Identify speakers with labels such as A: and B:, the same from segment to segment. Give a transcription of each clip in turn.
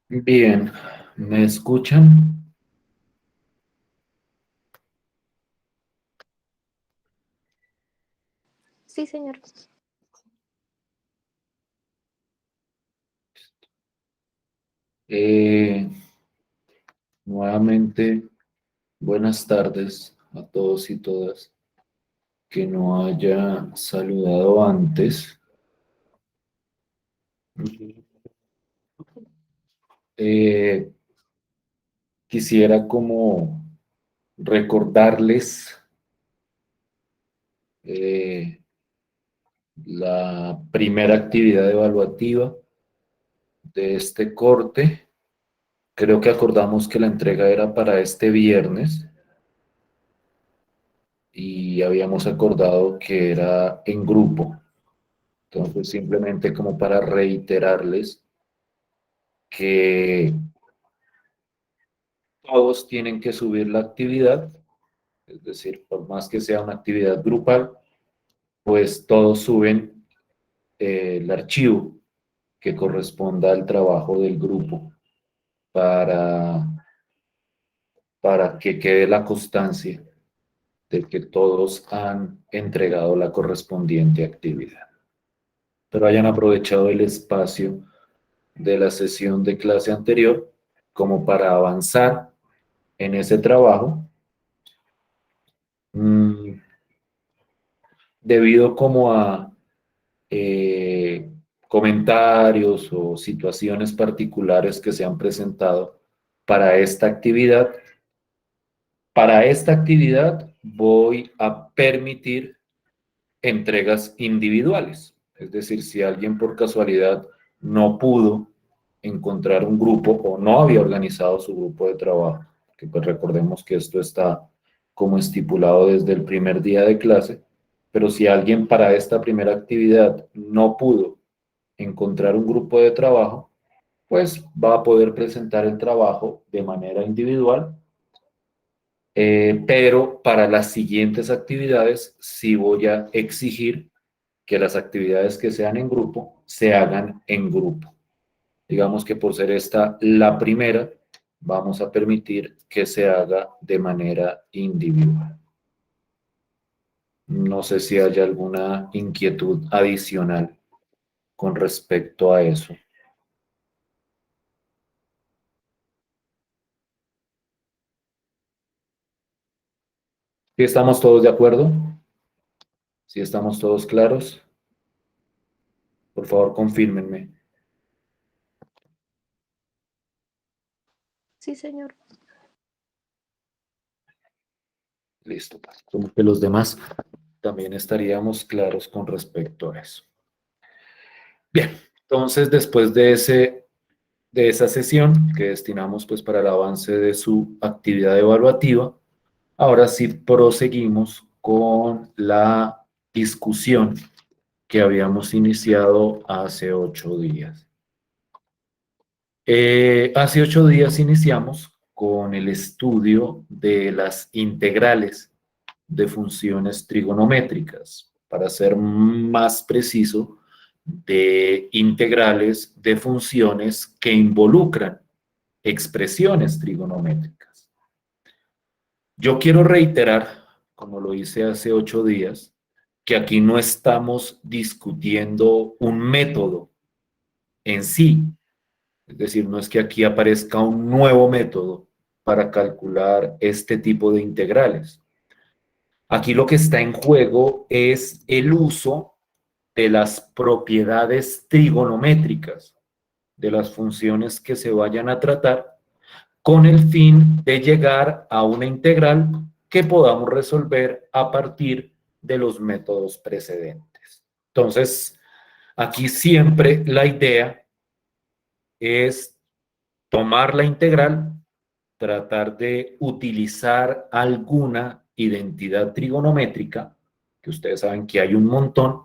A: Bien, ¿me escuchan?
B: Sí, señor.
A: Eh, Nuevamente, buenas tardes a todos y todas que no haya saludado antes. Eh, Quisiera como recordarles eh, la primera actividad evaluativa de este corte. Creo que acordamos que la entrega era para este viernes y habíamos acordado que era en grupo. Entonces, simplemente como para reiterarles que todos tienen que subir la actividad, es decir, por más que sea una actividad grupal, pues todos suben el archivo que corresponda al trabajo del grupo para, para que quede la constancia de que todos han entregado la correspondiente actividad. Pero hayan aprovechado el espacio de la sesión de clase anterior como para avanzar en ese trabajo, mmm, debido como a eh, comentarios o situaciones particulares que se han presentado para esta actividad. Para esta actividad voy a permitir entregas individuales. Es decir, si alguien por casualidad no pudo encontrar un grupo o no había organizado su grupo de trabajo, que pues recordemos que esto está como estipulado desde el primer día de clase, pero si alguien para esta primera actividad no pudo encontrar un grupo de trabajo, pues va a poder presentar el trabajo de manera individual, pero para las siguientes actividades sí voy a exigir que las actividades que sean en grupo se hagan en grupo. Digamos que por ser esta la primera, vamos a permitir que se haga de manera individual. No sé si hay alguna inquietud adicional con respecto a eso. ¿Sí estamos todos de acuerdo? ¿Sí estamos todos claros? Por favor, confírmenme.
B: Sí, señor.
A: Listo, pues. Como que los demás también estaríamos claros con respecto a eso. Bien, entonces después de esa sesión que destinamos pues para el avance de su actividad evaluativa, ahora sí proseguimos con la discusión que habíamos iniciado hace 8 días. Hace 8 días iniciamos con el estudio de las integrales de funciones trigonométricas, para ser más preciso, de integrales de funciones que involucran expresiones trigonométricas. Yo quiero reiterar, como lo hice hace 8 días, que aquí no estamos discutiendo un método en sí, es decir, no es que aquí aparezca un nuevo método para calcular este tipo de integrales. Aquí lo que está en juego es el uso de las propiedades trigonométricas de las funciones que se vayan a tratar con el fin de llegar a una integral que podamos resolver a partir de los métodos precedentes. Entonces, aquí siempre la idea es tomar la integral, tratar de utilizar alguna identidad trigonométrica, que ustedes saben que hay un montón,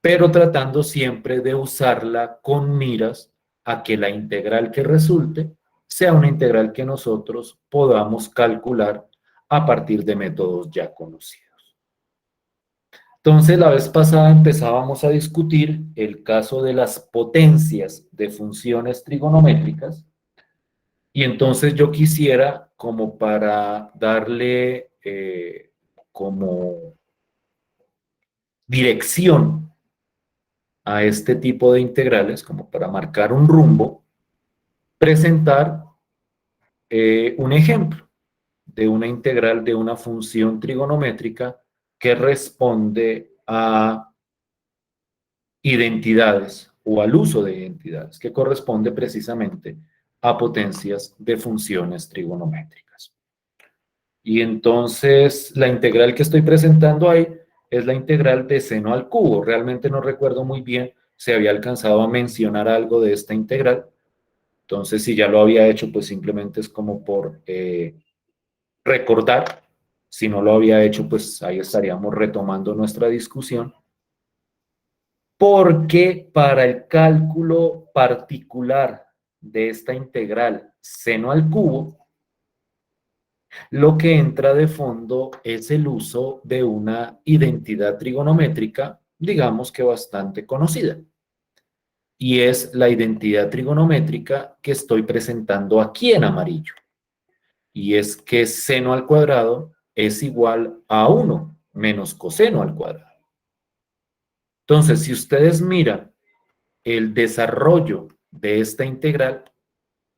A: pero tratando siempre de usarla con miras a que la integral que resulte sea una integral que nosotros podamos calcular a partir de métodos ya conocidos. Entonces, la vez pasada empezábamos a discutir el caso de las potencias de funciones trigonométricas, Y entonces yo quisiera, como para darle como dirección a este tipo de integrales, como para marcar un rumbo, presentar un ejemplo de una integral de una función trigonométrica que responde a identidades o al uso de identidades, que corresponde precisamente a potencias de funciones trigonométricas. Y entonces la integral que estoy presentando ahí es la integral de seno al cubo. Realmente no recuerdo muy bien si había alcanzado a mencionar algo de esta integral. Entonces, si ya lo había hecho, pues simplemente es como por recordar. Si no lo había hecho, pues ahí estaríamos retomando nuestra discusión. Porque para el cálculo particular de esta integral seno al cubo, lo que entra de fondo es el uso de una identidad trigonométrica, digamos que bastante conocida. Y es la identidad trigonométrica que estoy presentando aquí en amarillo. Y es que seno al cuadrado es igual a 1 menos coseno al cuadrado. Entonces, si ustedes miran el desarrollo de esta integral,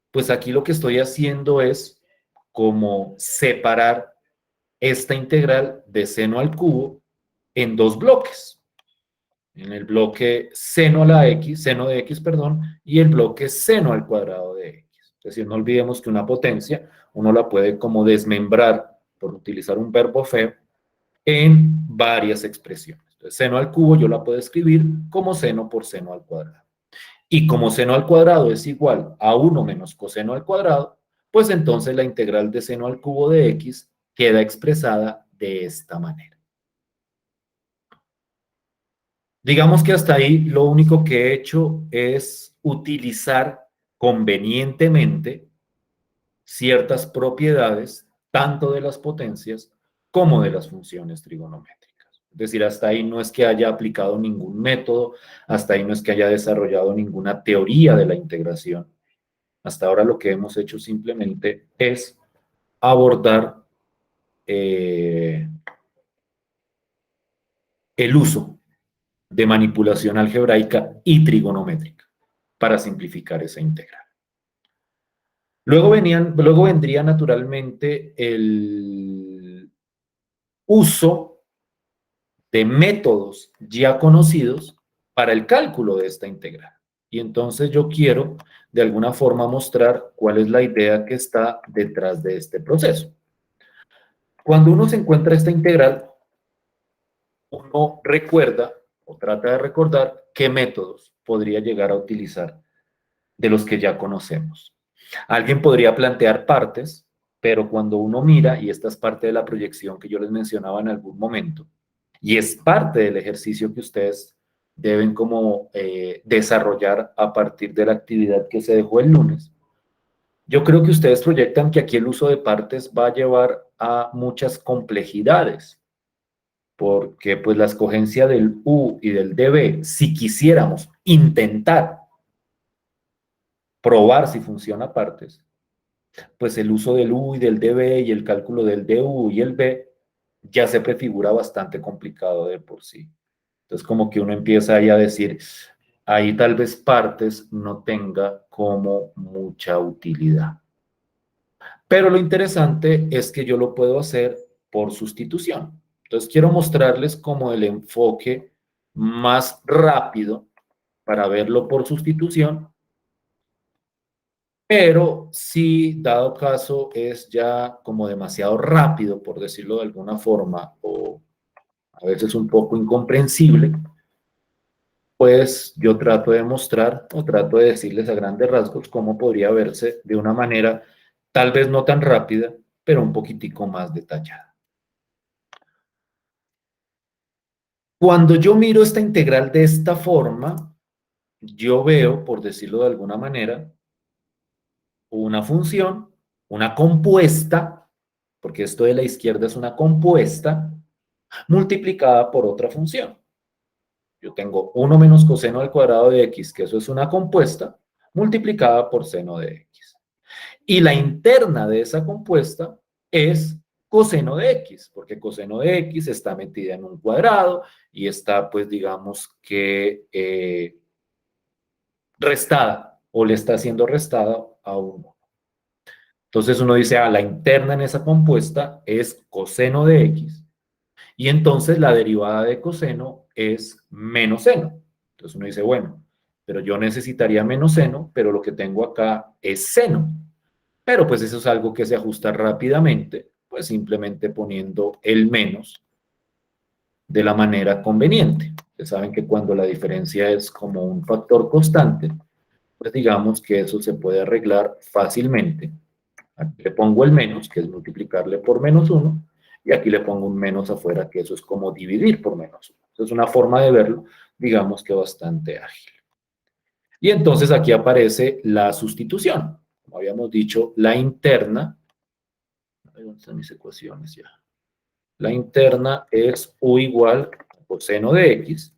A: pues aquí lo que estoy haciendo es como separar esta integral de seno al cubo en dos bloques. En el bloque seno a la x, seno de x, perdón, y el bloque seno al cuadrado de x. Es decir, no olvidemos que una potencia uno la puede como desmembrar, por utilizar un verbo feo, en varias expresiones. Entonces, seno al cubo yo la puedo escribir como seno por seno al cuadrado. Y como seno al cuadrado es igual a 1 menos coseno al cuadrado, pues entonces la integral de seno al cubo de x queda expresada de esta manera. Digamos que hasta ahí lo único que he hecho es utilizar convenientemente ciertas propiedades, tanto de las potencias como de las funciones trigonométricas. Es decir, hasta ahí no es que haya aplicado ningún método, hasta ahí no es que haya desarrollado ninguna teoría de la integración. Hasta ahora lo que hemos hecho simplemente es abordar el uso de manipulación algebraica y trigonométrica para simplificar esa integral. Luego vendría naturalmente el uso de métodos ya conocidos para el cálculo de esta integral. Y entonces yo quiero de alguna forma mostrar cuál es la idea que está detrás de este proceso. Cuando uno se encuentra esta integral, uno recuerda o trata de recordar qué métodos podría llegar a utilizar de los que ya conocemos. Alguien podría plantear partes, pero cuando uno mira, y esta es parte de la proyección que yo les mencionaba en algún momento, y es parte del ejercicio que ustedes deben como desarrollar a partir de la actividad que se dejó el lunes, yo creo que ustedes proyectan que aquí el uso de partes va a llevar a muchas complejidades, porque pues la escogencia del U y del DB, si quisiéramos intentar probar si funciona partes, pues el uso del U y del DB y el cálculo del DU y el B ya se prefigura bastante complicado de por sí. Entonces como que uno empieza ahí a decir, ahí tal vez partes no tenga como mucha utilidad. Pero lo interesante es que yo lo puedo hacer por sustitución. Entonces quiero mostrarles como el enfoque más rápido para verlo por sustitución, pero si dado caso es ya como demasiado rápido, por decirlo de alguna forma, o a veces un poco incomprensible, pues yo trato de mostrar o trato de decirles a grandes rasgos cómo podría verse de una manera tal vez no tan rápida, pero un poquitico más detallada. Cuando yo miro esta integral de esta forma, yo veo, por decirlo de alguna manera, una función, una compuesta, porque esto de la izquierda es una compuesta, multiplicada por otra función. Yo tengo 1 menos coseno al cuadrado de x, que eso es una compuesta, multiplicada por seno de x. Y la interna de esa compuesta es coseno de x, porque coseno de x está metida en un cuadrado y está, pues, digamos que restada, o le está siendo restada a 1. Entonces uno dice, la interna en esa compuesta es coseno de x, y entonces la derivada de coseno es menos seno. Entonces uno dice, bueno, pero yo necesitaría menos seno, pero lo que tengo acá es seno. Pero pues eso es algo que se ajusta rápidamente, pues simplemente poniendo el menos de la manera conveniente. Ustedes saben que cuando la diferencia es como un factor constante, pues digamos que eso se puede arreglar fácilmente. Aquí le pongo el menos, que es multiplicarle por menos 1, y aquí le pongo un menos afuera, que eso es como dividir por menos 1. Eso es una forma de verlo, digamos que bastante ágil. Y entonces aquí aparece la sustitución. Como habíamos dicho, la interna, ¿dónde están mis ecuaciones ya? La interna es u igual a coseno de x,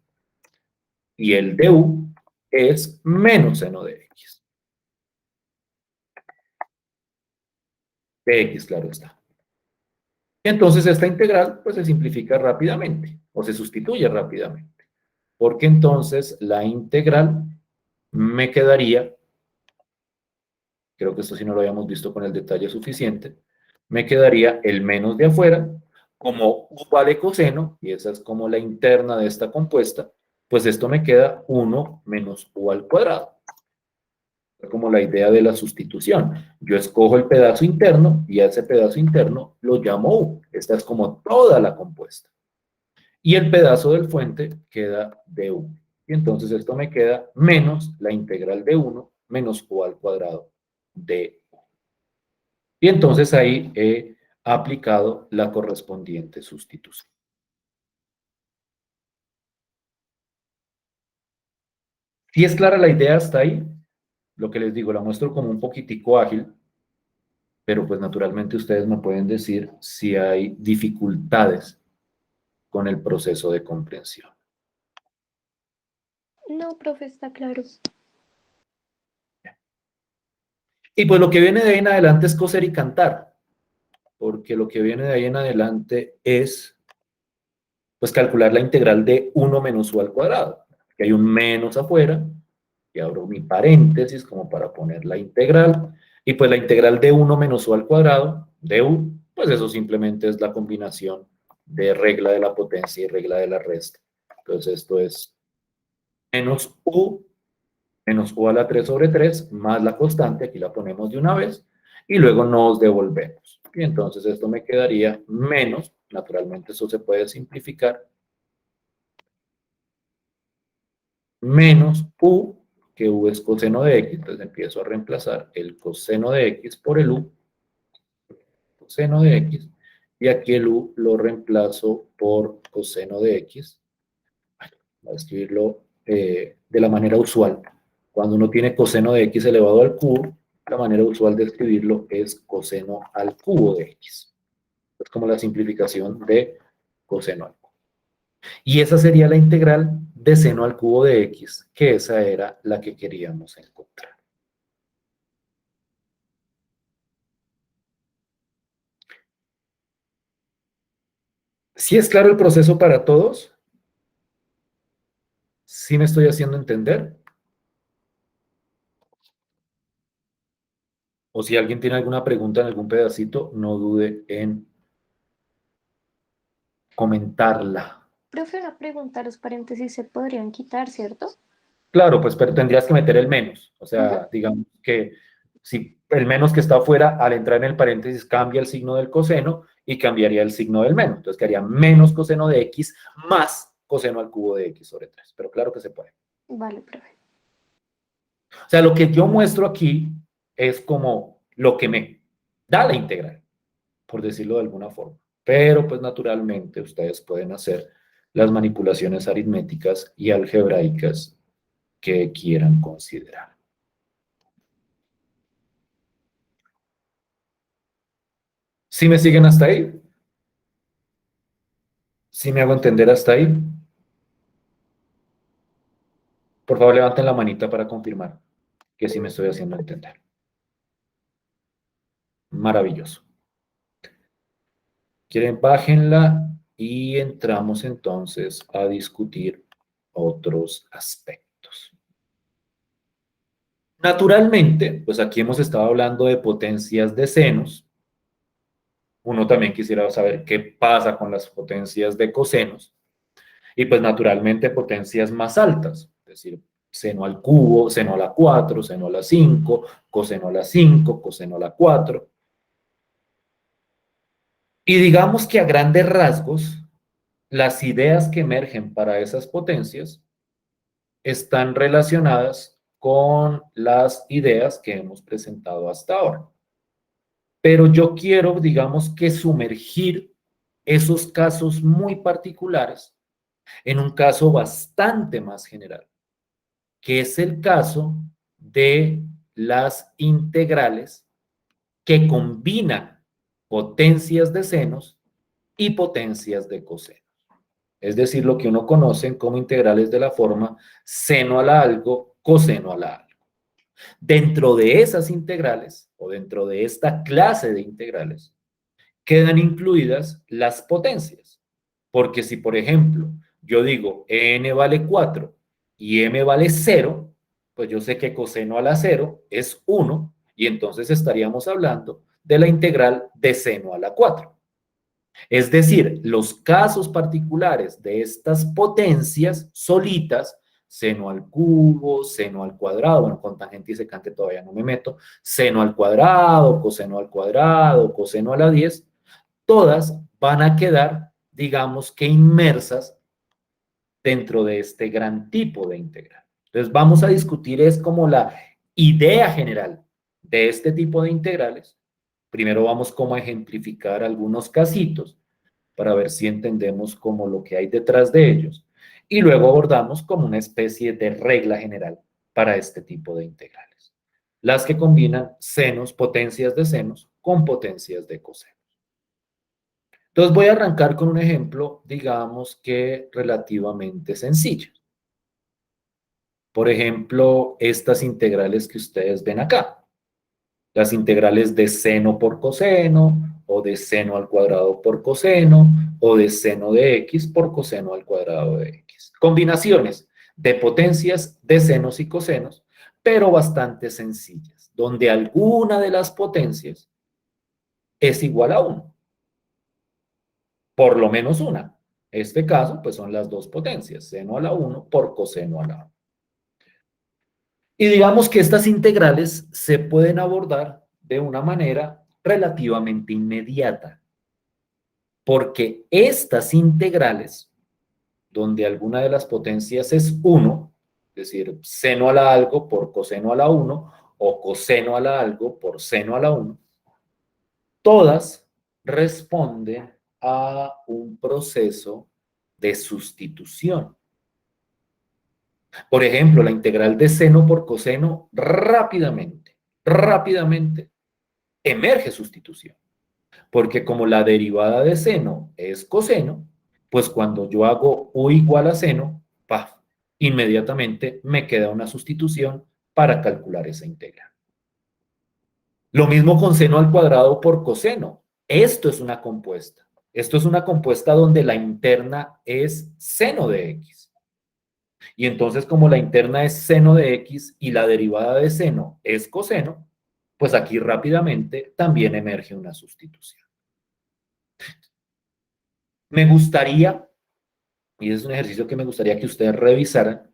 A: y el de u es menos seno de x. De x, claro está. Entonces esta integral pues se simplifica rápidamente, o se sustituye rápidamente, porque entonces la integral me quedaría, creo que esto sí no lo habíamos visto con el detalle suficiente, me quedaría el menos de afuera, como u vale coseno, y esa es como la interna de esta compuesta, pues esto me queda 1 menos u al cuadrado. Es como la idea de la sustitución. Yo escojo el pedazo interno y a ese pedazo interno lo llamo u. Esta es como toda la compuesta. Y el pedazo del fuente queda de u. Y entonces esto me queda menos la integral de 1 menos u al cuadrado de u. Y entonces ahí he aplicado la correspondiente sustitución. Si es clara la idea hasta ahí, lo que les digo, la muestro como un poquitico ágil, pero pues naturalmente ustedes me pueden decir si hay dificultades con el proceso de comprensión.
B: No, profe, está claro.
A: Y pues lo que viene de ahí en adelante es coser y cantar, porque lo que viene de ahí en adelante es pues calcular la integral de 1 menos u al cuadrado, que hay un menos afuera, y abro mi paréntesis como para poner la integral, y pues la integral de 1 menos u al cuadrado, de u, pues eso simplemente es la combinación de regla de la potencia y regla de la resta. Entonces esto es menos u a la 3 sobre 3, más la constante, aquí la ponemos de una vez, y luego nos devolvemos. Y entonces esto me quedaría menos, naturalmente eso se puede simplificar, menos u, que u es coseno de x, entonces empiezo a reemplazar el coseno de x por el u, coseno de x, y aquí el u lo reemplazo por coseno de x. Voy a escribirlo de la manera usual. Cuando uno tiene coseno de x elevado al cubo, la manera usual de escribirlo es coseno al cubo de x. Es como la simplificación de coseno al cubo. Y esa sería la integral de seno al cubo de x, que esa era la que queríamos encontrar. ¿Sí es claro el proceso para todos? ¿Sí me estoy haciendo entender? O si alguien tiene alguna pregunta en algún pedacito, no dude en comentarla.
B: Profe, una pregunta, los paréntesis se podrían quitar, ¿cierto?
A: Claro, pues pero tendrías que meter el menos. O
B: Ujú.
A: sea, digamos que si el menos que está afuera, al entrar en el paréntesis, cambia el signo del coseno y cambiaría el signo del menos. Entonces quedaría menos coseno de x más coseno al cubo de x sobre 3. Pero claro que se puede.
B: Vale, profe.
A: O sea, lo que yo muestro aquí es como lo que me da la integral, por decirlo de alguna forma. Pero pues naturalmente ustedes pueden hacer las manipulaciones aritméticas y algebraicas que quieran considerar. ¿Sí me siguen hasta ahí? ¿Sí me hago entender hasta ahí? Por favor, levanten la manita para confirmar que sí me estoy haciendo entender. Maravilloso. Quieren, bájenla y entramos entonces a discutir otros aspectos. Naturalmente, pues aquí hemos estado hablando de potencias de senos. Uno también quisiera saber qué pasa con las potencias de cosenos. Y pues naturalmente potencias más altas, es decir, seno al cubo, seno a la 4, seno a la 5, coseno a la 5, coseno a la 4. Y digamos que a grandes rasgos, las ideas que emergen para esas potencias están relacionadas con las ideas que hemos presentado hasta ahora. Pero yo quiero, digamos que sumergir esos casos muy particulares en un caso bastante más general, que es el caso de las integrales que combinan potencias de senos y potencias de cosenos. Es decir, lo que uno conoce como integrales de la forma seno a la algo, coseno a la algo. Dentro de esas integrales, o dentro de esta clase de integrales, quedan incluidas las potencias. Porque si, por ejemplo, yo digo n vale 4 y m vale 0, pues yo sé que coseno a la 0 es 1 y entonces estaríamos hablando de la integral de seno a la 4. Es decir, los casos particulares de estas potencias solitas, seno al cubo, seno al cuadrado, bueno, con tangente y secante todavía no me meto, seno al cuadrado, coseno a la 10, todas van a quedar, digamos que inmersas dentro de este gran tipo de integral. Entonces vamos a discutir es como la idea general de este tipo de integrales. Primero vamos como a ejemplificar algunos casitos para ver si entendemos como lo que hay detrás de ellos. Y luego abordamos como una especie de regla general para este tipo de integrales. Las que combinan senos, potencias de senos, con potencias de cosenos. Entonces voy a arrancar con un ejemplo, digamos que relativamente sencillo. Por ejemplo, estas integrales que ustedes ven acá. Las integrales de seno por coseno, o de seno al cuadrado por coseno, o de seno de x por coseno al cuadrado de x. Combinaciones de potencias de senos y cosenos, pero bastante sencillas, donde alguna de las potencias es igual a 1. Por lo menos una. Este caso, pues son las dos potencias, seno a la 1 por coseno a la 1. Y digamos que estas integrales se pueden abordar de una manera relativamente inmediata, porque estas integrales, donde alguna de las potencias es 1, es decir, seno a la algo por coseno a la 1, o coseno a la algo por seno a la 1, todas responden a un proceso de sustitución. Por ejemplo, la integral de seno por coseno rápidamente emerge sustitución. Porque como la derivada de seno es coseno, pues cuando yo hago u igual a seno, ¡paf!, inmediatamente me queda una sustitución para calcular esa integral. Lo mismo con seno al cuadrado por coseno. Esto es una compuesta. Esto es una compuesta donde la interna es seno de x. Y entonces como la interna es seno de x y la derivada de seno es coseno, pues aquí rápidamente también emerge una sustitución. Me gustaría, y es un ejercicio que me gustaría que ustedes revisaran,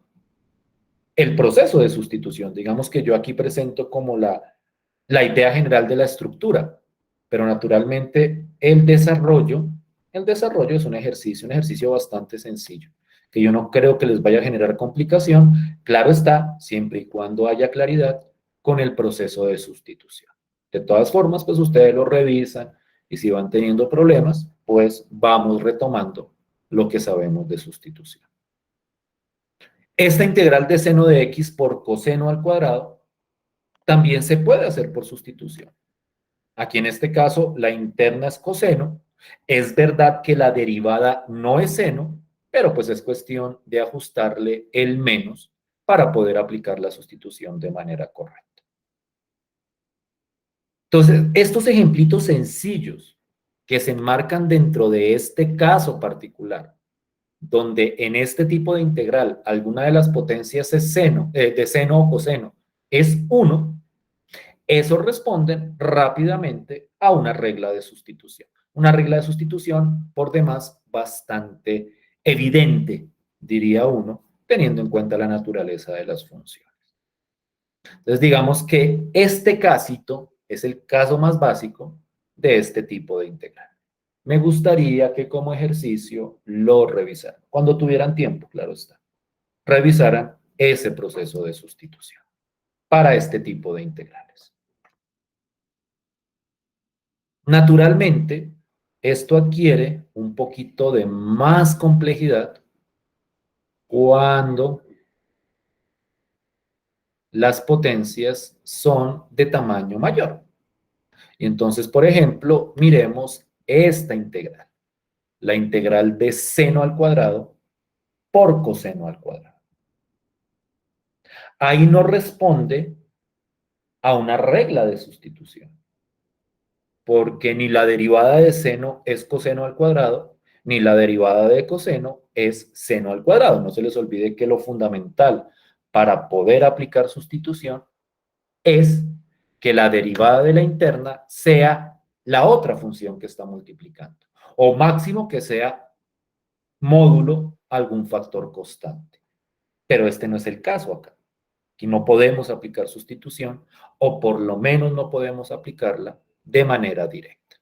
A: el proceso de sustitución. Digamos que yo aquí presento como la idea general de la estructura, pero naturalmente el desarrollo es un ejercicio bastante sencillo, que yo no creo que les vaya a generar complicación. Claro está, siempre y cuando haya claridad con el proceso de sustitución. De todas formas, pues ustedes lo revisan y si van teniendo problemas, pues vamos retomando lo que sabemos de sustitución. Esta integral de seno de x por coseno al cuadrado también se puede hacer por sustitución. Aquí en este caso la interna es coseno. Es verdad que la derivada no es seno, pero pues es cuestión de ajustarle el menos para poder aplicar la sustitución de manera correcta. Entonces, estos ejemplitos sencillos que se enmarcan dentro de este caso particular, donde en este tipo de integral alguna de las potencias es seno, de seno o coseno es 1, esos responden rápidamente a una regla de sustitución. Una regla de sustitución, por demás, bastante evidente, diría uno, teniendo en cuenta la naturaleza de las funciones. Entonces, digamos que este casito es el caso más básico de este tipo de integral. Me gustaría que como ejercicio lo revisaran. Cuando tuvieran tiempo, claro está. Revisaran ese proceso de sustitución para este tipo de integrales. Naturalmente, esto adquiere un poquito de más complejidad cuando las potencias son de tamaño mayor. Y entonces, por ejemplo, miremos esta integral, la integral de seno al cuadrado por coseno al cuadrado. Ahí no responde a una regla de sustitución, porque ni la derivada de seno es coseno al cuadrado, ni la derivada de coseno es seno al cuadrado. No se les olvide que lo fundamental para poder aplicar sustitución es que la derivada de la interna sea la otra función que está multiplicando, o máximo que sea módulo algún factor constante. Pero este no es el caso acá. Aquí no podemos aplicar sustitución, o por lo menos no podemos aplicarla de manera directa.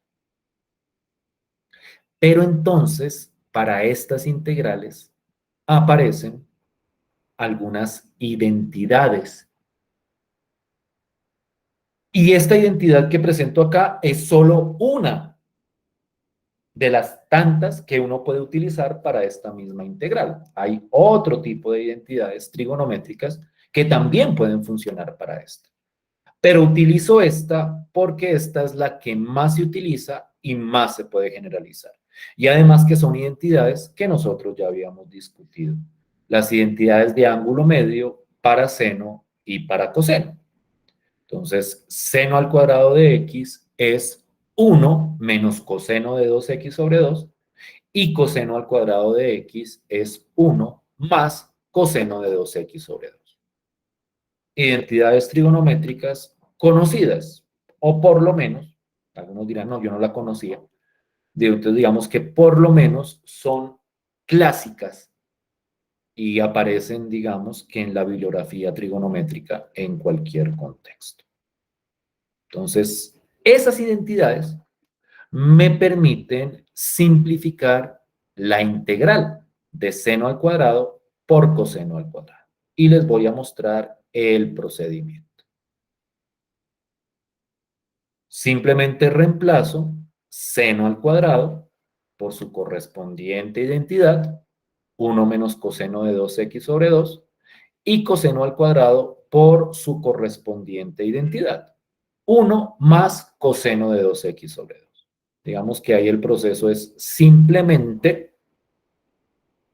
A: Pero entonces, para estas integrales aparecen algunas identidades. Y esta identidad que presento acá es solo una de las tantas que uno puede utilizar para esta misma integral. Hay otro tipo de identidades trigonométricas que también pueden funcionar para esta. Pero utilizo esta porque esta es la que más se utiliza y más se puede generalizar. Y además que son identidades que nosotros ya habíamos discutido. Las identidades de ángulo medio para seno y para coseno. Entonces, seno al cuadrado de x es 1 menos coseno de 2x sobre 2 y coseno al cuadrado de x es 1 más coseno de 2x sobre 2. Identidades trigonométricas conocidas, o por lo menos, algunos dirán, no, yo no la conocía, entonces digamos que por lo menos son clásicas y aparecen, digamos, que en la bibliografía trigonométrica en cualquier contexto. Entonces, esas identidades me permiten simplificar la integral de seno al cuadrado por coseno al cuadrado. Y les voy a mostrar el procedimiento. Simplemente reemplazo seno al cuadrado por su correspondiente identidad, 1 menos coseno de 2x sobre 2, y coseno al cuadrado por su correspondiente identidad, 1 más coseno de 2x sobre 2. Digamos que ahí el proceso es simplemente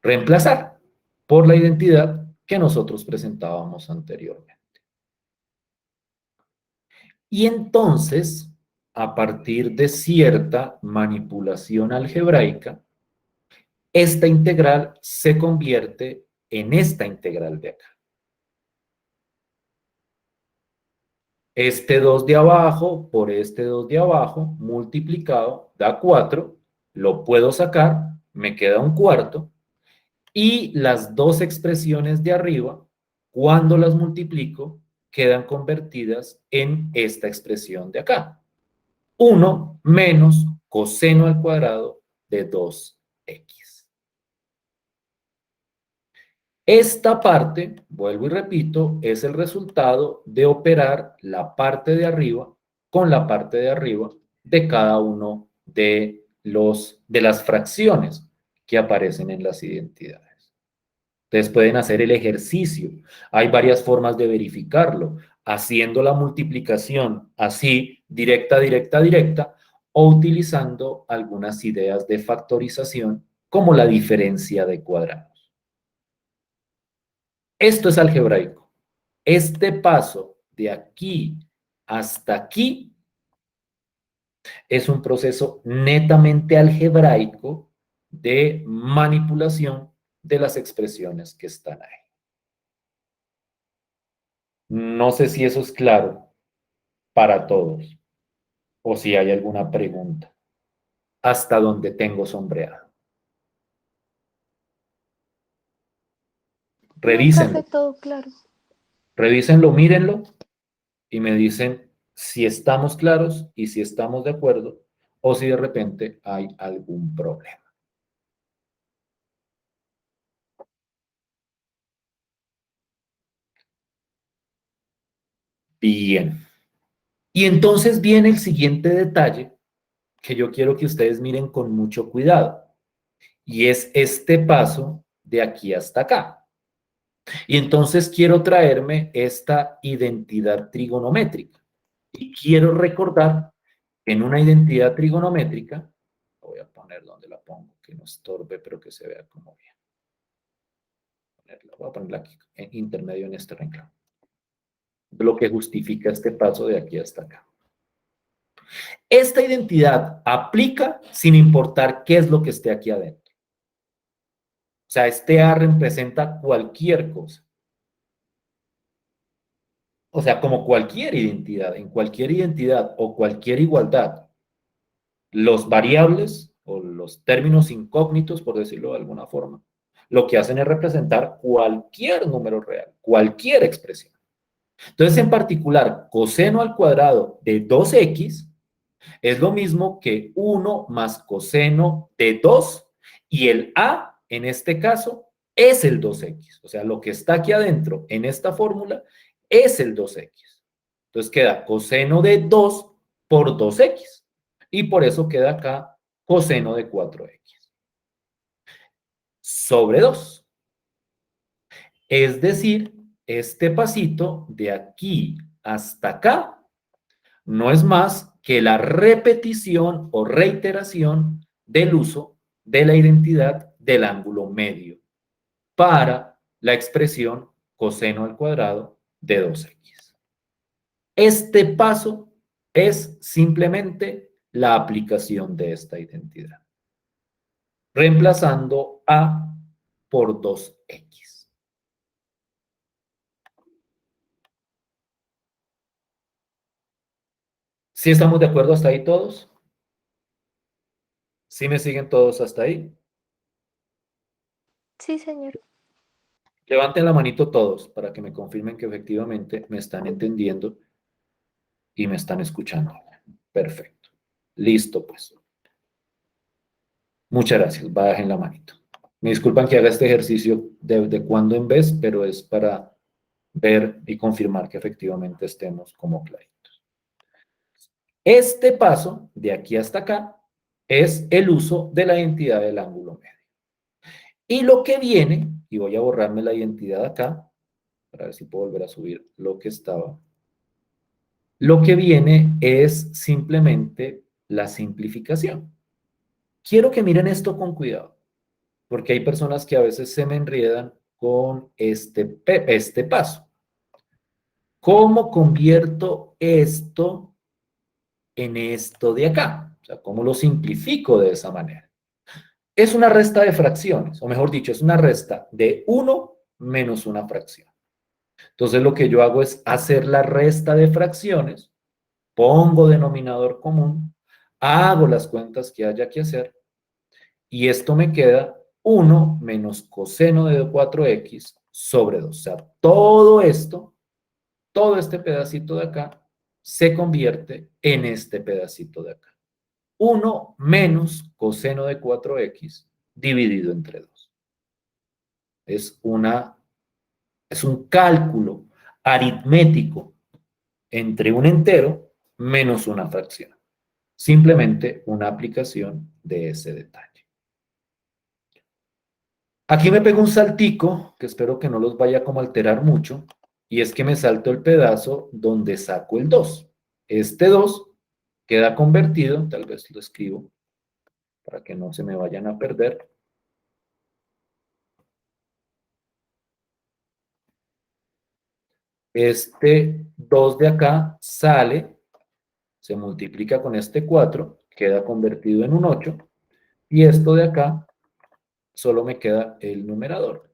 A: reemplazar por la identidad que nosotros presentábamos anteriormente. Y entonces, a partir de cierta manipulación algebraica, esta integral se convierte en esta integral de acá. Este 2 de abajo por este 2 de abajo multiplicado da 4, lo puedo sacar, me queda un cuarto, y las dos expresiones de arriba, cuando las multiplico, quedan convertidas en esta expresión de acá. 1 menos coseno al cuadrado de 2x. Esta parte, vuelvo y repito, es el resultado de operar la parte de arriba con la parte de arriba de cada uno de las fracciones que aparecen en las identidades. Ustedes pueden hacer el ejercicio. Hay varias formas de verificarlo, haciendo la multiplicación así, directa, directa, directa, o utilizando algunas ideas de factorización como la diferencia de cuadrados. Esto es algebraico. Este paso de aquí hasta aquí Es un proceso netamente algebraico de manipulación de las expresiones que están ahí. No sé si eso es claro para todos o si hay alguna pregunta hasta donde tengo sombreado.
B: No, profe,
A: Revísenlo,
B: todo claro.
A: revísenlo, mírenlo y me dicen si estamos claros y si estamos de acuerdo o si de repente hay algún problema. Bien. Y entonces viene el siguiente detalle que yo quiero que ustedes miren con mucho cuidado y es este paso de aquí hasta acá. Y entonces quiero traerme esta identidad trigonométrica y quiero recordar que en una identidad trigonométrica, voy a poner donde la pongo, que no estorbe, pero que se vea como bien. Voy a ponerla aquí, en intermedio en este renglón. Lo que justifica este paso de aquí hasta acá. Esta identidad aplica sin importar qué es lo que esté aquí adentro. O sea, este A representa cualquier cosa. O sea, como cualquier identidad, en cualquier identidad o cualquier igualdad, los variables o los términos incógnitos, por decirlo de alguna forma, lo que hacen es representar cualquier número real, cualquier expresión. Entonces, en particular, coseno al cuadrado de 2x es lo mismo que 1 más coseno de 2 y el a, en este caso, es el 2x. O sea, lo que está aquí adentro en esta fórmula es el 2x. Entonces queda coseno de 2 por 2x. Y por eso queda acá coseno de 4x sobre 2. Es decir, este pasito de aquí hasta acá no es más que la repetición o reiteración del uso de la identidad del ángulo medio para la expresión coseno al cuadrado de 2x. Este paso es simplemente la aplicación de esta identidad, reemplazando a por 2x. ¿Sí estamos de acuerdo hasta ahí todos? ¿Sí me siguen todos hasta ahí?
B: Sí, señor.
A: Levanten la manito todos para que me confirmen que efectivamente me están entendiendo y me están escuchando. Perfecto. Listo, pues. Muchas gracias. Bajen la manito. Me disculpan que haga este ejercicio de cuando en vez, pero es para ver y confirmar que efectivamente estemos como claritos. Este paso, de aquí hasta acá, es el uso de la identidad del ángulo medio. Y lo que viene, y voy a borrarme la identidad acá, para ver si puedo volver a subir lo que estaba. Lo que viene es simplemente la simplificación. Quiero que miren esto con cuidado, porque hay personas que a veces se me enredan con este paso. ¿Cómo convierto esto en esto de acá? O sea, ¿cómo lo simplifico de esa manera? Es una resta de fracciones, o mejor dicho, es una resta de 1 menos una fracción. Entonces lo que yo hago es hacer la resta de fracciones, pongo denominador común, hago las cuentas que haya que hacer y esto me queda 1 menos coseno de 4x sobre 2. O sea, todo esto, todo este pedacito de acá, se convierte en este pedacito de acá. 1 menos coseno de 4x dividido entre 2. Es un cálculo aritmético entre un entero menos una fracción. Simplemente una aplicación de ese detalle. Aquí me pego un saltico, que espero que no los vaya como a alterar mucho, y es que me salto el pedazo donde saco el 2. Este 2 queda convertido, tal vez lo escribo para que no se me vayan a perder. Este 2 de acá sale se multiplica con este 4, queda convertido en un 8, y esto de acá solo me queda el numerador.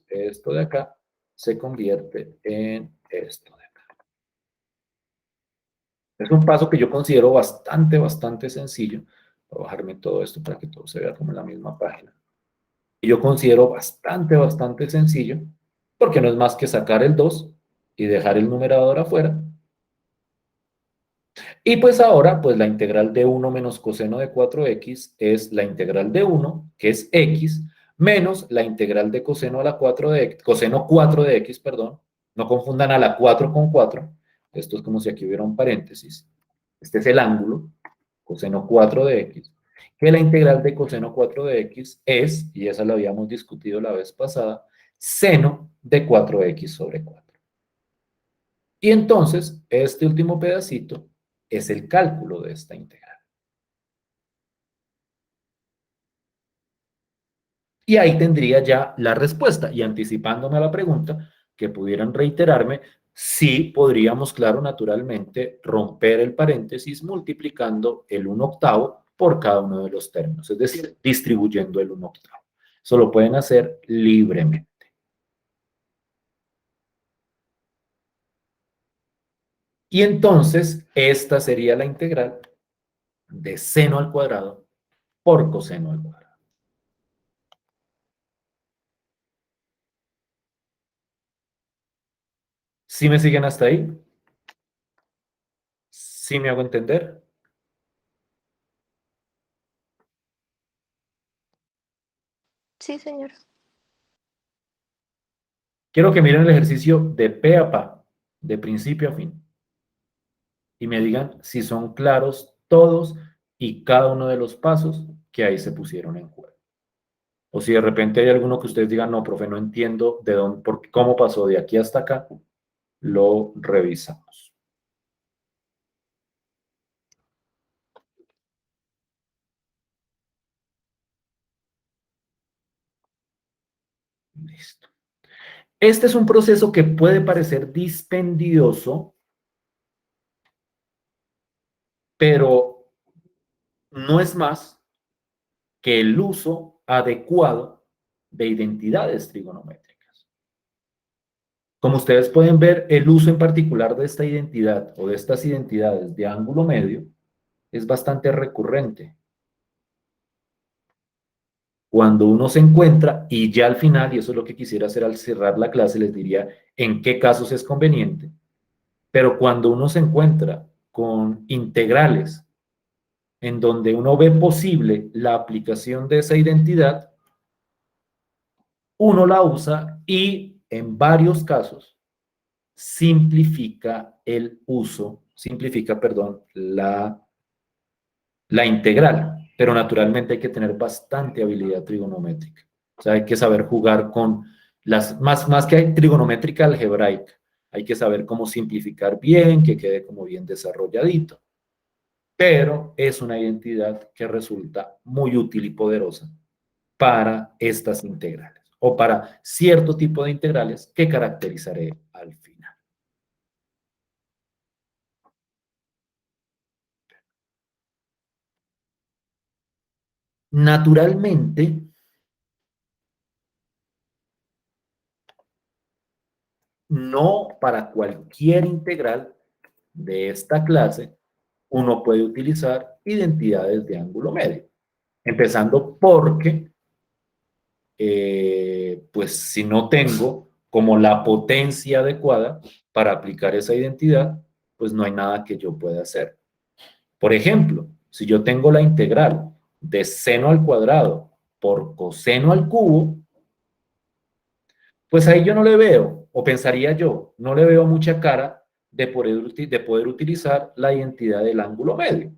A: Esto de acá se convierte en esto de acá. Es un paso que yo considero bastante sencillo. Voy a bajarme todo esto para que todo se vea como en la misma página. Y yo considero bastante sencillo, porque no es más que sacar el 2 y dejar el numerador afuera. Y pues ahora, pues la integral de 1 menos coseno de 4x es la integral de 1, que es x, menos la integral de coseno a la 4 de x, coseno 4 de x, perdón. No confundan a la 4 con 4. Esto es como si aquí hubiera un paréntesis. Este es el ángulo, coseno 4 de x, que la integral de coseno 4 de x es, y esa la habíamos discutido la vez pasada, seno de 4x sobre 4. Y entonces, este último pedacito es el cálculo de esta integral. Y ahí tendría ya la respuesta. Y anticipándome a la pregunta, que pudieran reiterarme, sí podríamos, claro, naturalmente, romper el paréntesis multiplicando el 1/8 por cada uno de los términos, es decir, distribuyendo el 1/8. Eso lo pueden hacer libremente. Y entonces, esta sería la integral de seno al cuadrado por coseno al cuadrado. ¿Sí me siguen hasta ahí? ¿Sí me hago entender?
B: Sí, señor.
A: Quiero que miren el ejercicio de pe a pa, de principio a fin, y me digan si son claros todos y cada uno de los pasos que ahí se pusieron en juego. O si de repente hay alguno que ustedes digan, no, profe, no entiendo de dónde, cómo pasó de aquí hasta acá, lo revisamos. Listo. Este es un proceso que puede parecer dispendioso, pero no es más que el uso adecuado de identidades trigonométricas. Como ustedes pueden ver, el uso en particular de esta identidad o de estas identidades de ángulo medio es bastante recurrente. Cuando uno se encuentra, y ya al final, y eso es lo que quisiera hacer al cerrar la clase, les diría en qué casos es conveniente, pero cuando uno se encuentra con integrales en donde uno ve posible la aplicación de esa identidad, uno la usa y en varios casos simplifica, perdón, la integral, pero naturalmente hay que tener bastante habilidad trigonométrica. O sea, hay que saber jugar con más que hay trigonométrica algebraica, hay que saber cómo simplificar bien, que quede como bien desarrolladito. Pero es una identidad que resulta muy útil y poderosa para estas integrales o para cierto tipo de integrales que caracterizaré al final. Naturalmente, no para cualquier integral de esta clase uno puede utilizar identidades de ángulo medio. Empezando porque, pues si no tengo como la potencia adecuada para aplicar esa identidad, pues no hay nada que yo pueda hacer. Por ejemplo, si yo tengo la integral de seno al cuadrado por coseno al cubo, pues ahí yo no le veo, o pensaría yo, no le veo mucha cara de poder utilizar la identidad del ángulo medio.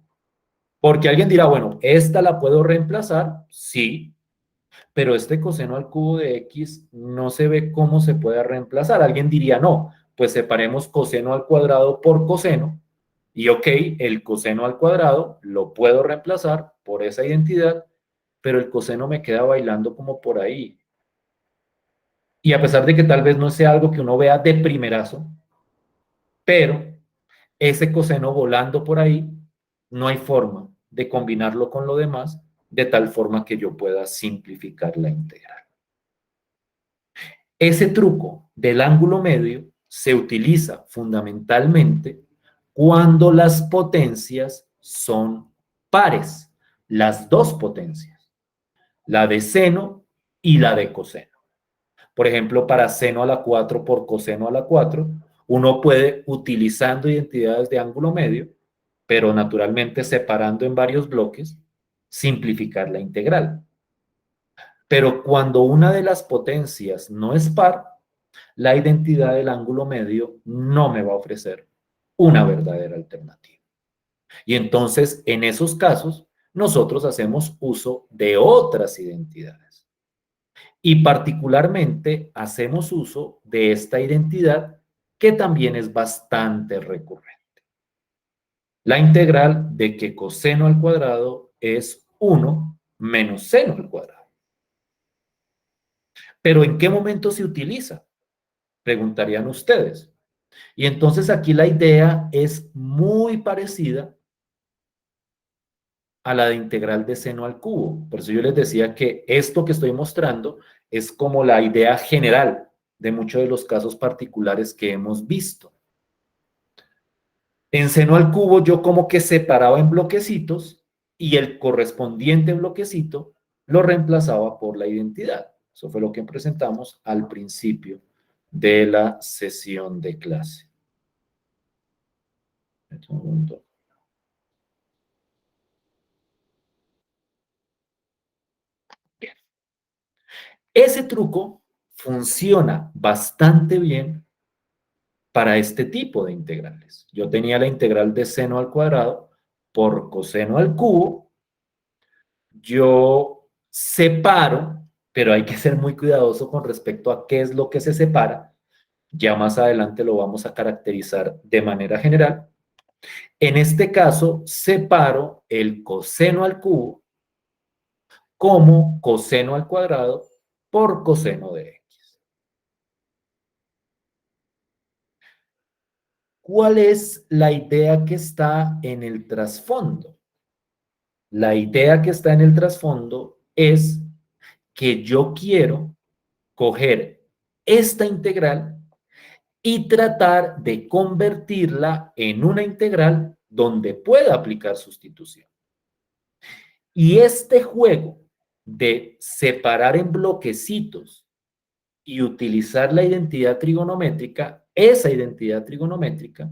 A: Porque alguien dirá, bueno, esta la puedo reemplazar, sí, pero este coseno al cubo de x no se ve cómo se puede reemplazar. Alguien diría, no, pues separemos coseno al cuadrado por coseno, y ok, el coseno al cuadrado lo puedo reemplazar por esa identidad, pero el coseno me queda bailando como por ahí. Y a pesar de que tal vez no sea algo que uno vea de primerazo, pero ese coseno volando por ahí, no hay forma de combinarlo con lo demás de tal forma que yo pueda simplificar la integral. Ese truco del ángulo medio se utiliza fundamentalmente cuando las potencias son pares, las dos potencias, la de seno y la de coseno. Por ejemplo, para seno a la 4 por coseno a la 4, uno puede, utilizando identidades de ángulo medio, pero naturalmente separando en varios bloques, simplificar la integral. Pero cuando una de las potencias no es par, la identidad del ángulo medio no me va a ofrecer una verdadera alternativa. Y entonces, en esos casos, nosotros hacemos uso de otras identidades. Y particularmente hacemos uso de esta identidad que también es bastante recurrente. La integral de que coseno al cuadrado es 1 menos seno al cuadrado. ¿Pero en qué momento se utiliza? Preguntarían ustedes. Y entonces aquí la idea es muy parecida a la de integral de seno al cubo. Por eso yo les decía que esto que estoy mostrando es como la idea general de muchos de los casos particulares que hemos visto. En seno al cubo yo como que separaba en bloquecitos y el correspondiente bloquecito lo reemplazaba por la identidad. Eso fue lo que presentamos al principio de la sesión de clase. Un segundo. Bien. Ese truco funciona bastante bien para este tipo de integrales. Yo tenía la integral de seno al cuadrado por coseno al cubo. Yo separo, pero hay que ser muy cuidadoso con respecto a qué es lo que se separa. Ya más adelante lo vamos a caracterizar de manera general. En este caso, separo el coseno al cubo como coseno al cuadrado por coseno de x. ¿Cuál es la idea que está en el trasfondo? La idea que está en el trasfondo es que yo quiero coger esta integral y tratar de convertirla en una integral donde pueda aplicar sustitución. Y este juego de separar en bloquecitos y utilizar la identidad trigonométrica, esa identidad trigonométrica,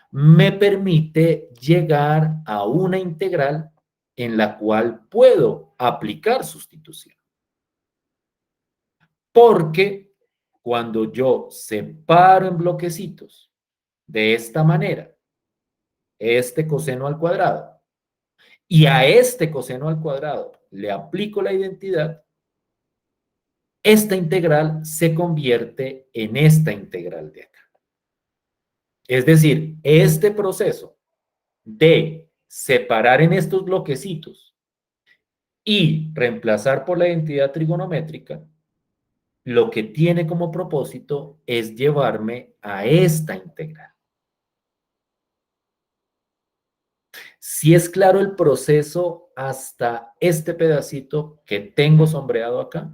A: me permite llegar a una integral en la cual puedo aplicar sustitución. Porque cuando yo separo en bloquecitos de esta manera, este coseno al cuadrado, y a este coseno al cuadrado le aplico la identidad, esta integral se convierte en esta integral de acá. Es decir, este proceso de separar en estos bloquecitos y reemplazar por la identidad trigonométrica, lo que tiene como propósito es llevarme a esta integral. Si es claro el proceso hasta este pedacito que tengo sombreado acá.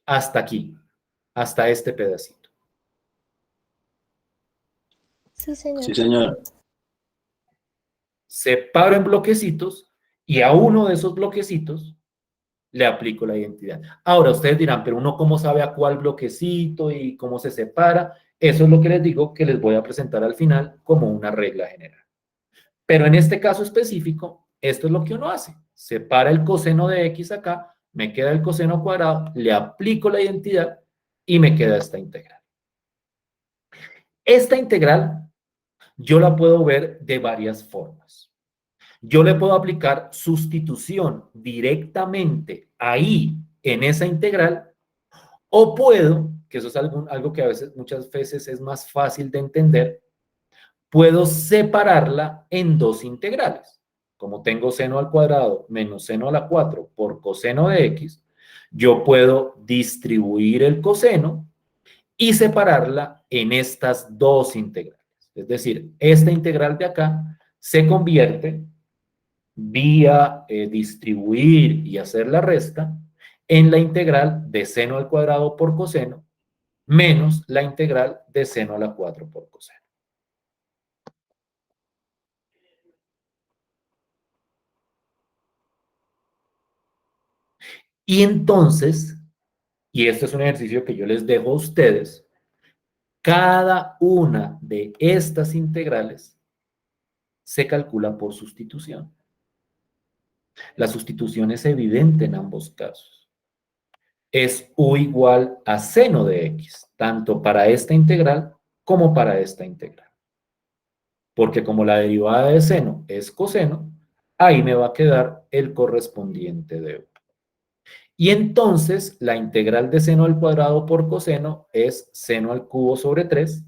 A: Hasta aquí, hasta este pedacito.
B: Sí, señor.
C: Sí, señor.
A: Separo en bloquecitos y a uno de esos bloquecitos le aplico la identidad. Ahora ustedes dirán, pero uno cómo sabe a cuál bloquecito y cómo se separa. Eso es lo que les digo que les voy a presentar al final como una regla general. Pero en este caso específico, esto es lo que uno hace. Separa el coseno de x acá, me queda el coseno cuadrado, le aplico la identidad y me queda esta integral. Esta integral yo la puedo ver de varias formas. Yo le puedo aplicar sustitución directamente ahí en esa integral, o puedo, que eso es algo que a veces, muchas veces es más fácil de entender, puedo separarla en dos integrales, como tengo seno al cuadrado menos seno a la 4 por coseno de x, yo puedo distribuir el coseno y separarla en estas dos integrales. Es decir, esta integral de acá se convierte vía distribuir y hacer la resta en la integral de seno al cuadrado por coseno menos la integral de seno a la 4 por coseno. Y entonces, y este es un ejercicio que yo les dejo a ustedes, cada una de estas integrales se calcula por sustitución. La sustitución es evidente en ambos casos. Es u igual a seno de x, tanto para esta integral como para esta integral. Porque como la derivada de seno es coseno, ahí me va a quedar el correspondiente de u. Y entonces la integral de seno al cuadrado por coseno es seno al cubo sobre 3.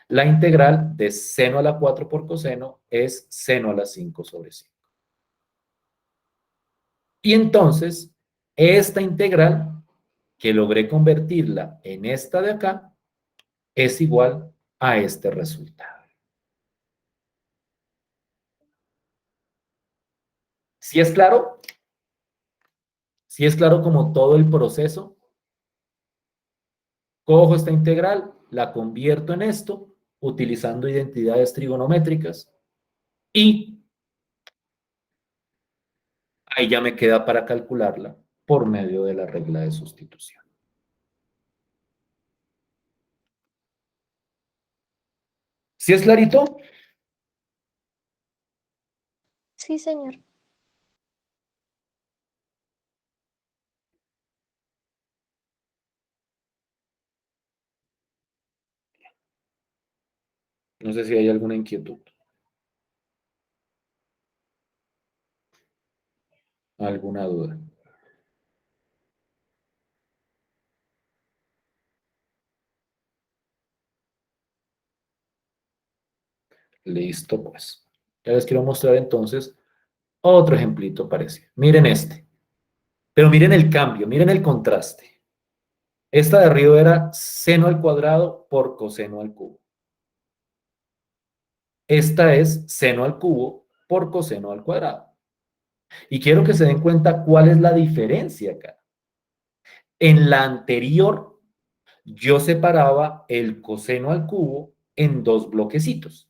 A: La integral de seno a la 4 por coseno es seno a la 5 sobre 5. Y entonces, esta integral, que logré convertirla en esta de acá, es igual a este resultado. ¿Sí es claro? ¿Sí es claro como todo el proceso? Cojo esta integral, la convierto en esto, utilizando identidades trigonométricas, y ahí ya me queda para calcularla por medio de la regla de sustitución. ¿Sí es clarito?
B: Sí, señor.
A: No sé si hay alguna inquietud, alguna duda. Listo, pues. Ya les quiero mostrar entonces otro ejemplito parecido. Miren este. Pero miren el cambio, miren el contraste. Esta de arriba era seno al cuadrado por coseno al cubo. Esta es seno al cubo por coseno al cuadrado. Y quiero que se den cuenta cuál es la diferencia acá. En la anterior, yo separaba el coseno al cubo en dos bloquecitos.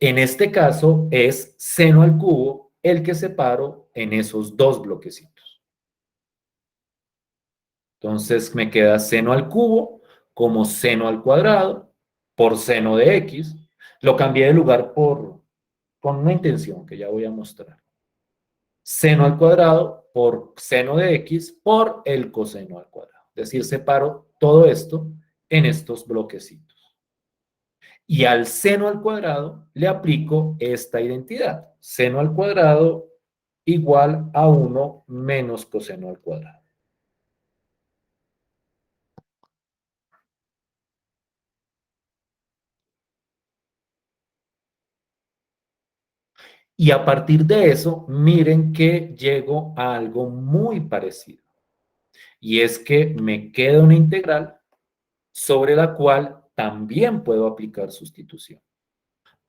A: En este caso es seno al cubo el que separo en esos dos bloquecitos. Entonces me queda seno al cubo como seno al cuadrado por seno de x. Lo cambié de lugar con una intención que ya voy a mostrar. Seno al cuadrado por seno de x por el coseno al cuadrado. Es decir, separo todo esto en estos bloquecitos. Y al seno al cuadrado le aplico esta identidad. Seno al cuadrado igual a 1 menos coseno al cuadrado. Y a partir de eso, miren que llego a algo muy parecido. Y es que me queda una integral sobre la cual también puedo aplicar sustitución.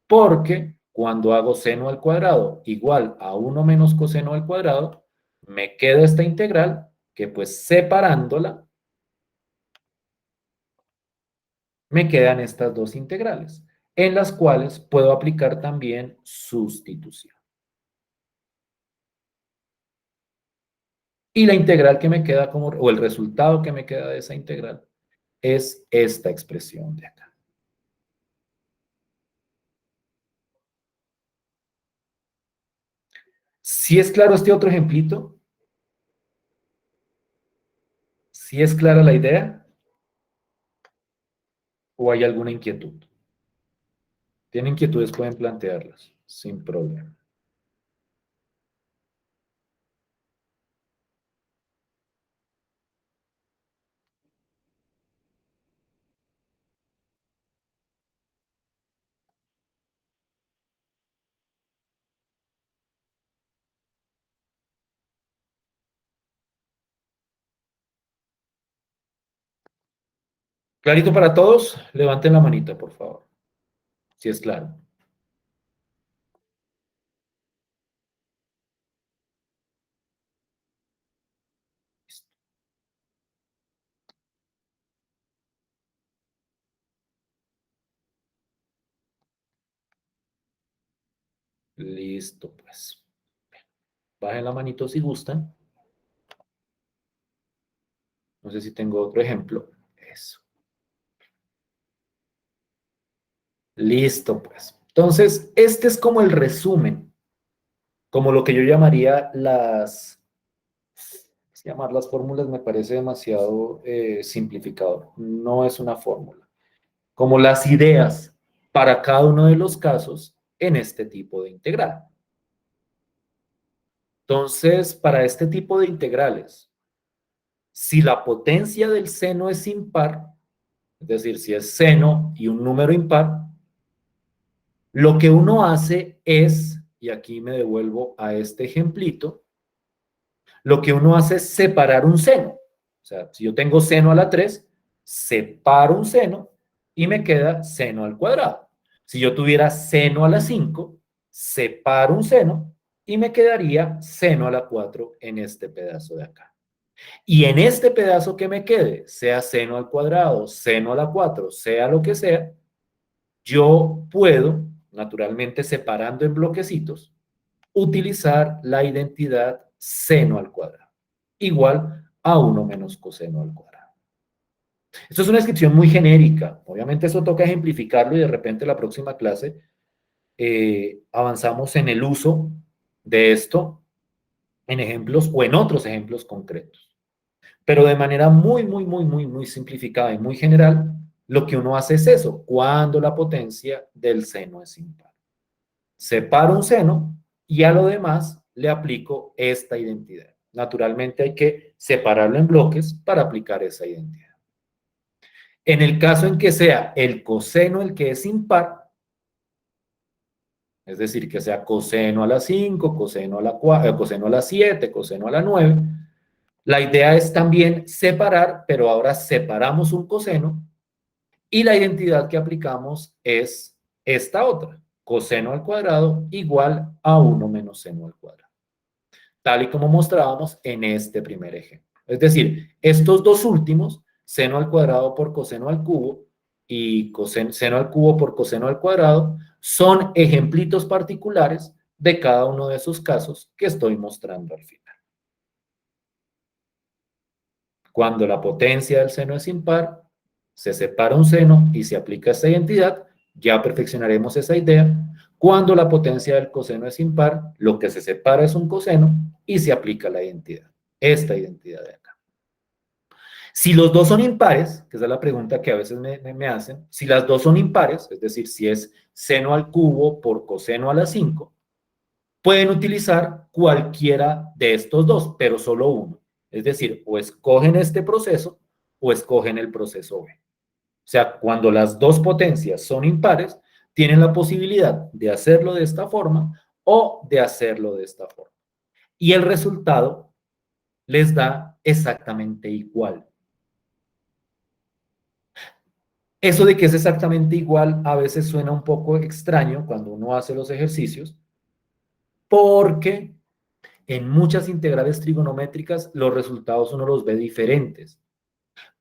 A: Porque cuando hago seno al cuadrado igual a 1 menos coseno al cuadrado, me queda esta integral que pues separándola, me quedan estas dos integrales, en las cuales puedo aplicar también sustitución. Y la integral que me queda como, o el resultado que me queda de esa integral, es esta expresión de acá. ¿Sí es claro este otro ejemplito? ¿Sí es clara la idea? ¿O hay alguna inquietud? ¿Tienen inquietudes? Pueden plantearlas, sin problema. ¿Clarito para todos? Levanten la manita, por favor, si es claro. Listo, pues. Bajen la manito si gustan. No sé si tengo otro ejemplo. Eso. Listo, pues. Entonces, este es como el resumen, como lo que yo llamaría llamar las fórmulas me parece demasiado simplificador. No es una fórmula. Como las ideas para cada uno de los casos en este tipo de integral. Entonces, para este tipo de integrales, si la potencia del seno es impar, es decir, si es seno y un número impar, lo que uno hace es, y aquí me devuelvo a este ejemplito, lo que uno hace es separar un seno. O sea, si yo tengo seno a la 3, separo un seno y me queda seno al cuadrado. Si yo tuviera seno a la 5, separo un seno y me quedaría seno a la 4 en este pedazo de acá. Y en este pedazo que me quede, sea seno al cuadrado, seno a la 4, sea lo que sea, yo puedo, naturalmente separando en bloquecitos, utilizar la identidad seno al cuadrado, igual a 1 menos coseno al cuadrado. Esto es una descripción muy genérica. Obviamente eso toca ejemplificarlo y de repente la próxima clase avanzamos en el uso de esto en ejemplos o en otros ejemplos concretos. Pero de manera muy simplificada y muy general, lo que uno hace es eso, cuando la potencia del seno es impar. Separo un seno y a lo demás le aplico esta identidad. Naturalmente hay que separarlo en bloques para aplicar esa identidad. En el caso en que sea el coseno el que es impar, es decir, que sea coseno a la 5, coseno a la 4, coseno a la 7, coseno a la 9, la idea es también separar, pero ahora separamos un coseno y la identidad que aplicamos es esta otra, coseno al cuadrado igual a 1 menos seno al cuadrado, tal y como mostrábamos en este primer ejemplo. Es decir, estos dos últimos, seno al cuadrado por coseno al cubo y seno al cubo por coseno al cuadrado, son ejemplitos particulares de cada uno de esos casos que estoy mostrando al final. Cuando la potencia del seno es impar, se separa un seno y se aplica esta identidad, ya perfeccionaremos esa idea. Cuando la potencia del coseno es impar, lo que se separa es un coseno y se aplica la identidad, esta identidad de acá. Si los dos son impares, que esa es la pregunta que a veces me hacen, si las dos son impares, es decir, si es seno al cubo por coseno a la 5, pueden utilizar cualquiera de estos dos, pero solo uno. Es decir, o escogen este proceso o escogen el proceso B. O sea, cuando las dos potencias son impares, tienen la posibilidad de hacerlo de esta forma o de hacerlo de esta forma. Y el resultado les da exactamente igual. Eso de que es exactamente igual a veces suena un poco extraño cuando uno hace los ejercicios, porque en muchas integrales trigonométricas los resultados uno los ve diferentes.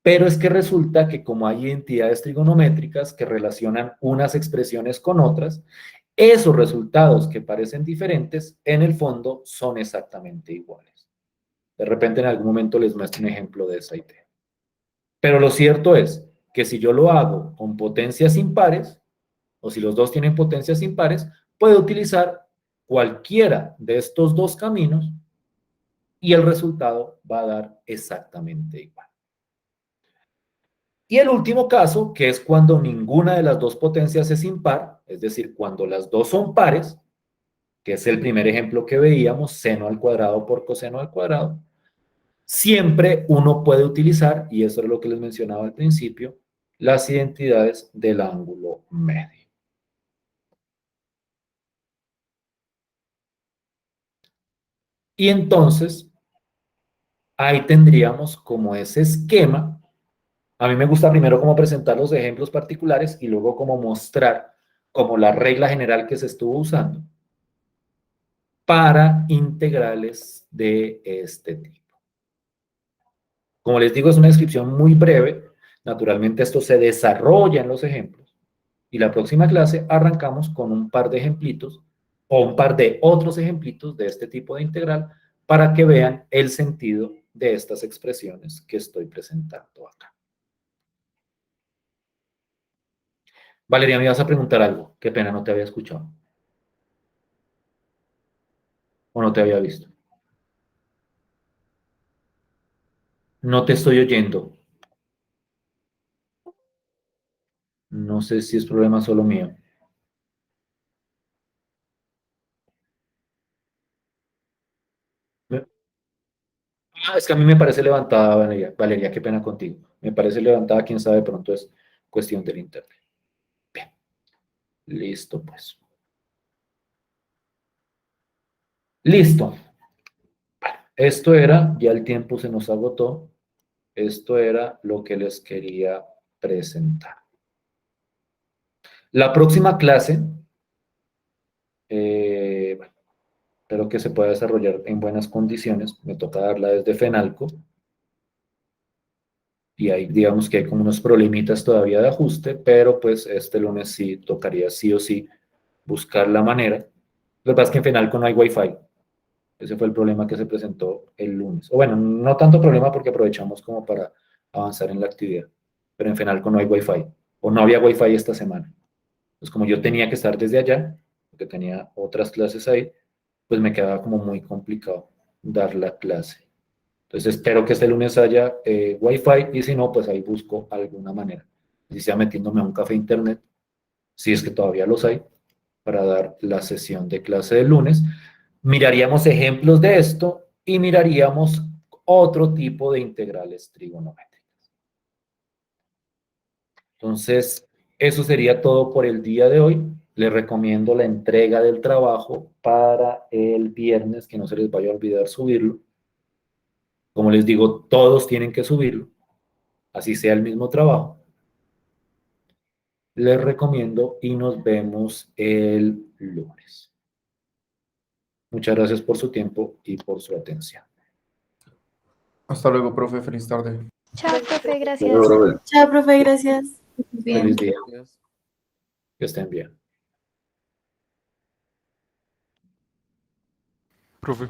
A: Pero es que resulta que como hay identidades trigonométricas que relacionan unas expresiones con otras, esos resultados que parecen diferentes, en el fondo son exactamente iguales. De repente en algún momento les muestro un ejemplo de esa idea. Pero lo cierto es que si yo lo hago con potencias impares, o si los dos tienen potencias impares, puedo utilizar cualquiera de estos dos caminos y el resultado va a dar exactamente igual. Y el último caso, que es cuando ninguna de las dos potencias es impar, es decir, cuando las dos son pares, que es el primer ejemplo que veíamos, seno al cuadrado por coseno al cuadrado, siempre uno puede utilizar, y eso es lo que les mencionaba al principio, las identidades del ángulo medio. Y entonces, ahí tendríamos como ese esquema A mí me gusta primero como presentar los ejemplos particulares y luego como mostrar como la regla general que se estuvo usando para integrales de este tipo. Como les digo, es una descripción muy breve. Naturalmente esto se desarrolla en los ejemplos. Y la próxima clase arrancamos con un par de ejemplitos o un par de otros ejemplitos de este tipo de integral para que vean el sentido de estas expresiones que estoy presentando acá. Valeria, me ibas a preguntar algo. Qué pena, no te había escuchado. O no te había visto. No te estoy oyendo. No sé si es problema solo mío. Es que a mí me parece levantada, Valeria. Valeria, qué pena contigo. Me parece levantada, quién sabe, pronto es cuestión del internet. Bien, listo, pues. Listo. Esto era, ya el tiempo se nos agotó. Esto era lo que les quería presentar. La próxima clase, bueno, espero que se pueda desarrollar en buenas condiciones. Me toca darla desde FENALCO. Y ahí digamos que hay como unos problemitas todavía de ajuste, pero pues este lunes sí tocaría sí o sí buscar la manera. Lo que pasa es que en FENALCO no hay Wi-Fi. Ese fue el problema que se presentó el lunes. O bueno, no tanto problema porque aprovechamos como para avanzar en la actividad, pero en FENALCO no hay Wi-Fi, o no había Wi-Fi esta semana. Pues como yo tenía que estar desde allá, porque tenía otras clases ahí, pues me quedaba como muy complicado dar la clase. Entonces espero que este lunes haya Wi-Fi y si no, pues ahí busco alguna manera. Si sea metiéndome a un café internet, si es que todavía los hay, para dar la sesión de clase del lunes. Miraríamos ejemplos de esto y miraríamos otro tipo de integrales trigonométricas. Entonces, eso sería todo por el día de hoy. Les recomiendo la entrega del trabajo para el viernes, que no se les vaya a olvidar subirlo. Como les digo, todos tienen que subirlo, así sea el mismo trabajo. Les recomiendo y nos vemos el lunes. Muchas gracias por su tiempo y por su atención.
C: Hasta luego, profe. Feliz tarde.
B: Chao, profe,
A: Bueno,
B: gracias.
A: brother,
D: Chao, profe, gracias.
A: feliz
D: Bien.
A: día.
C: Gracias.
A: Que estén bien.
C: Profe.